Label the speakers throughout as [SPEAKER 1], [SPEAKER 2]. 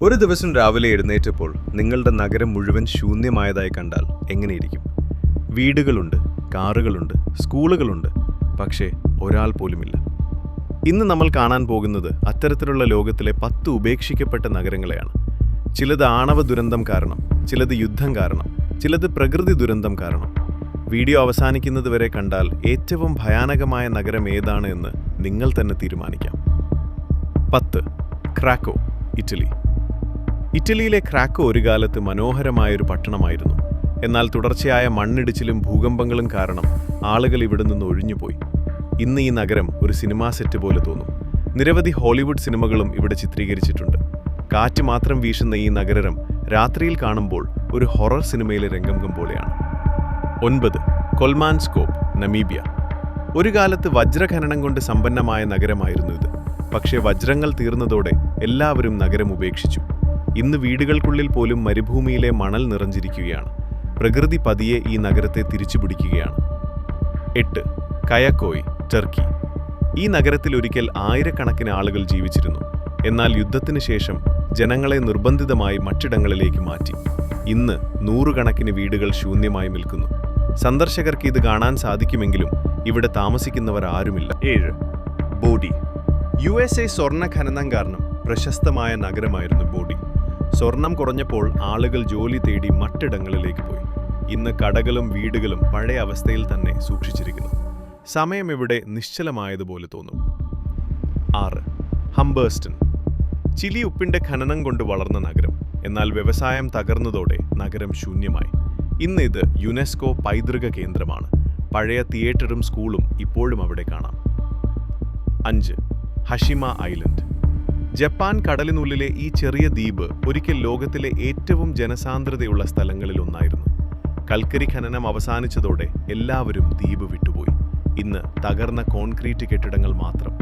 [SPEAKER 1] ഒരു ദിവസം രാവിലെ എഴുന്നേറ്റപ്പോൾ നിങ്ങളുടെ നഗരം മുഴുവൻ ശൂന്യമായതായി കണ്ടാൽ എങ്ങനെയിരിക്കും? വീടുകളുണ്ട്, കാറുകളുണ്ട്, സ്കൂളുകളുണ്ട്, പക്ഷേ ഒരാൾ പോലുമില്ല. ഇന്ന് നമ്മൾ കാണാൻ പോകുന്നത് അത്തരത്തിലുള്ള ലോകത്തിലെ 10 ഉപേക്ഷിക്കപ്പെട്ട നഗരങ്ങളെയാണ്. ചിലത് ആണവ ദുരന്തം കാരണം, ചിലത് യുദ്ധം കാരണം, ചിലത് പ്രകൃതി ദുരന്തം കാരണം. വീഡിയോ അവസാനിക്കുന്നത് വരെ കണ്ടാൽ ഏറ്റവും ഭയാനകമായ നഗരം ഏതാണ് എന്ന് നിങ്ങൾ തന്നെ തീരുമാനിക്കാം. 10. ക്രാക്കോ, ഇറ്റലി. ഇറ്റലിയിലെ ക്രാക്കോ ഒരു കാലത്ത് മനോഹരമായൊരു പട്ടണമായിരുന്നു. എന്നാൽ തുടർച്ചയായ മണ്ണിടിച്ചിലും ഭൂകമ്പങ്ങളും കാരണം ആളുകൾ ഇവിടെ നിന്ന് ഒഴിഞ്ഞുപോയി. ഇന്ന് ഈ നഗരം ഒരു സിനിമാ സെറ്റ് പോലെ തോന്നും. നിരവധി ഹോളിവുഡ് സിനിമകളും ഇവിടെ ചിത്രീകരിച്ചിട്ടുണ്ട്. കാറ്റ് മാത്രം വീശുന്ന ഈ നഗരം രാത്രിയിൽ കാണുമ്പോൾ ഒരു ഹൊറർ സിനിമയിലെ രംഗം പോലെയാണ്. 9. കൊൽമാൻസ്കോപ്പ്, നമീബിയ. ഒരു കാലത്ത് വജ്രഖനനം കൊണ്ട് സമ്പന്നമായ നഗരമായിരുന്നു ഇത്. പക്ഷേ വജ്രങ്ങൾ തീർന്നതോടെ എല്ലാവരും നഗരം ഉപേക്ഷിച്ചു. ഇന്ന് വീടുകൾക്കുള്ളിൽ പോലും മരുഭൂമിയിലെ മണൽ നിറഞ്ഞിരിക്കുകയാണ്. പ്രകൃതി പതിയെ ഈ നഗരത്തെ തിരിച്ചുപിടിക്കുകയാണ്. 8. കയക്കോയ്, ടർക്കി. ഈ നഗരത്തിൽ ഒരിക്കൽ ആയിരക്കണക്കിന് ആളുകൾ ജീവിച്ചിരുന്നു. എന്നാൽ യുദ്ധത്തിന് ശേഷം ജനങ്ങളെ നിർബന്ധിതമായി മറ്റിടങ്ങളിലേക്ക് മാറ്റി. ഇന്ന് നൂറുകണക്കിന് വീടുകൾ ശൂന്യമായി നിൽക്കുന്നു. സന്ദർശകർക്ക് ഇത് കാണാൻ സാധിക്കുമെങ്കിലും ഇവിടെ താമസിക്കുന്നവർ ആരുമില്ല. 7. ബോഡി. USA സ്വർണ്ണ ഖനനം കാരണം പ്രശസ്തമായ നഗരമായിരുന്നു ബോഡി. സ്വർണം കുറഞ്ഞപ്പോൾ ആളുകൾ ജോലി തേടി മറ്റിടങ്ങളിലേക്ക് പോയി. ഇന്ന് കടകളും വീടുകളും പഴയ അവസ്ഥയിൽ തന്നെ സൂക്ഷിച്ചിരിക്കുന്നു. സമയം ഇവിടെ നിശ്ചലമായതുപോലെ തോന്നും. 6. ഹംബേഴ്സ്റ്റൺ. ചിലി ഉപ്പിന്റെ ഖനനം കൊണ്ട് വളർന്ന നഗരം. എന്നാൽ വ്യവസായം തകർന്നതോടെ നഗരം ശൂന്യമായി. ഇന്ന് ഇത് യുനെസ്കോ പൈതൃക കേന്ദ്രമാണ്. പഴയ തിയേറ്ററും സ്കൂളും ഇപ്പോഴും അവിടെ കാണാം. 5. ഹഷിമ ഐലൻഡ്. ജപ്പാൻ കടലിനുള്ളിലെ ഈ ചെറിയ ദ്വീപ് ഒരിക്കൽ ലോകത്തിലെ ഏറ്റവും ജനസാന്ദ്രതയുള്ള സ്ഥലങ്ങളിൽ ഒന്നായിരുന്നു. കൽക്കരി ഖനനം അവസാനിച്ചതോടെ എല്ലാവരും ദ്വീപ് വിട്ടുപോയി. ഇന്ന് തകർന്ന കോൺക്രീറ്റ് കെട്ടിടങ്ങൾ മാത്രം.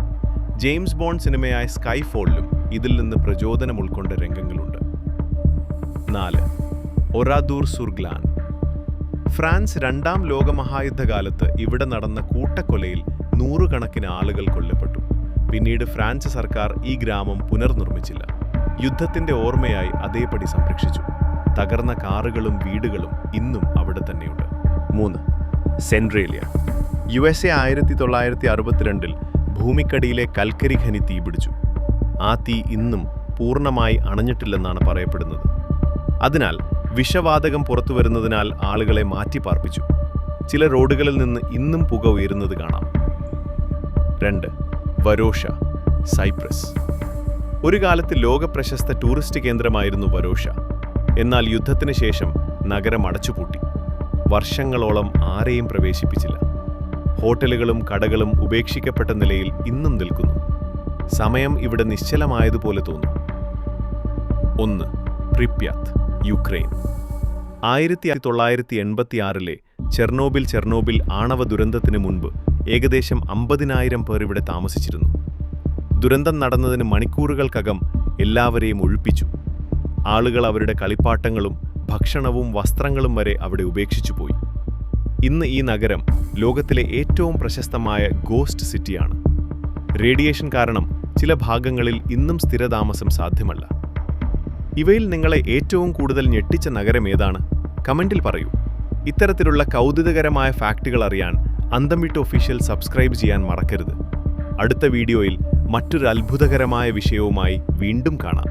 [SPEAKER 1] ജെയിംസ് ബോണ്ട് സിനിമയായ സ്കൈഫോളിലും ഇതിൽ നിന്ന് പ്രചോദനം ഉൾക്കൊണ്ട രംഗങ്ങളുണ്ട്. 4. ഒറാദൂർ സുർഗ്ലാൻ. ഫ്രാൻസ് 2ാം ലോകമഹായുദ്ധകാലത്ത് ഇവിടെ നടന്ന കൂട്ടക്കൊലയിൽ നൂറുകണക്കിന് ആളുകൾ കൊല്ലപ്പെട്ടു. പിന്നീട് ഫ്രാൻസ് സർക്കാർ ഈ ഗ്രാമം പുനർനിർമ്മിച്ചില്ല. യുദ്ധത്തിന്റെ ഓർമ്മയായി അതേപടി സംരക്ഷിച്ചു. തകർന്ന കാറുകളും വീടുകളും ഇന്നും അവിടെ തന്നെയുണ്ട്. 3. സെൻട്രേലിയ. USA 1962 ഭൂമിക്കടിയിലെ കൽക്കരി ഖനി തീപിടിച്ചു. ആ തീ ഇന്നും പൂർണ്ണമായി അണഞ്ഞിട്ടില്ലെന്നാണ് പറയപ്പെടുന്നത്. അതിനാൽ വിഷവാതകം പുറത്തു വരുന്നതിനാൽ ആളുകളെ മാറ്റിപ്പാർപ്പിച്ചു. ചില റോഡുകളിൽ നിന്ന് ഇന്നും പുക ഉയരുന്നത് കാണാം. 2. വരോഷ, സൈപ്രസ്. ഒരു കാലത്ത് ലോകപ്രശസ്ത ടൂറിസ്റ്റ് കേന്ദ്രമായിരുന്നു വരോഷ. എന്നാൽ യുദ്ധത്തിന് ശേഷം നഗരം അടച്ചുപൂട്ടി. വർഷങ്ങളോളം ആരെയും പ്രവേശിപ്പിച്ചില്ല. ഹോട്ടലുകളും കടകളും ഉപേക്ഷിക്കപ്പെട്ട നിലയിൽ ഇന്നും നിൽക്കുന്നു. സമയം ഇവിടെ നിശ്ചലമായതുപോലെ തോന്നും. 1. പ്രിപ്യാത്ത്, യുക്രൈൻ. 1986 ചെർണോബിൽ ആണവ ദുരന്തത്തിന് മുൻപ് ഏകദേശം 50,000 പേർ ഇവിടെ താമസിച്ചിരുന്നു. ദുരന്തം നടന്നതിന് മണിക്കൂറുകൾക്കകം എല്ലാവരെയും ഒഴിപ്പിച്ചു. ആളുകൾ അവരുടെ കളിപ്പാട്ടങ്ങളും ഭക്ഷണവും വസ്ത്രങ്ങളും വരെ അവിടെ ഉപേക്ഷിച്ചു പോയി. ഇന്ന് ഈ നഗരം ലോകത്തിലെ ഏറ്റവും പ്രശസ്തമായ ഗോസ്റ്റ് സിറ്റിയാണ്. റേഡിയേഷൻ കാരണം ചില ഭാഗങ്ങളിൽ ഇന്നും സ്ഥിരതാമസം സാധ്യമല്ല. ഇവയിൽ നിങ്ങളെ ഏറ്റവും കൂടുതൽ ഞെട്ടിച്ച നഗരം ഏതാണ്? കമന്റിൽ പറയൂ. ഇത്തരത്തിലുള്ള കൗതുകകരമായ ഫാക്റ്റുകൾ അറിയാൻ അന്തം വിട്ട് ഒഫീഷ്യൽ സബ്സ്ക്രൈബ് ചെയ്യാൻ മറക്കരുത്. അടുത്ത വീഡിയോയിൽ മറ്റൊരു അത്ഭുതകരമായ വിഷയവുമായി വീണ്ടും കാണാം.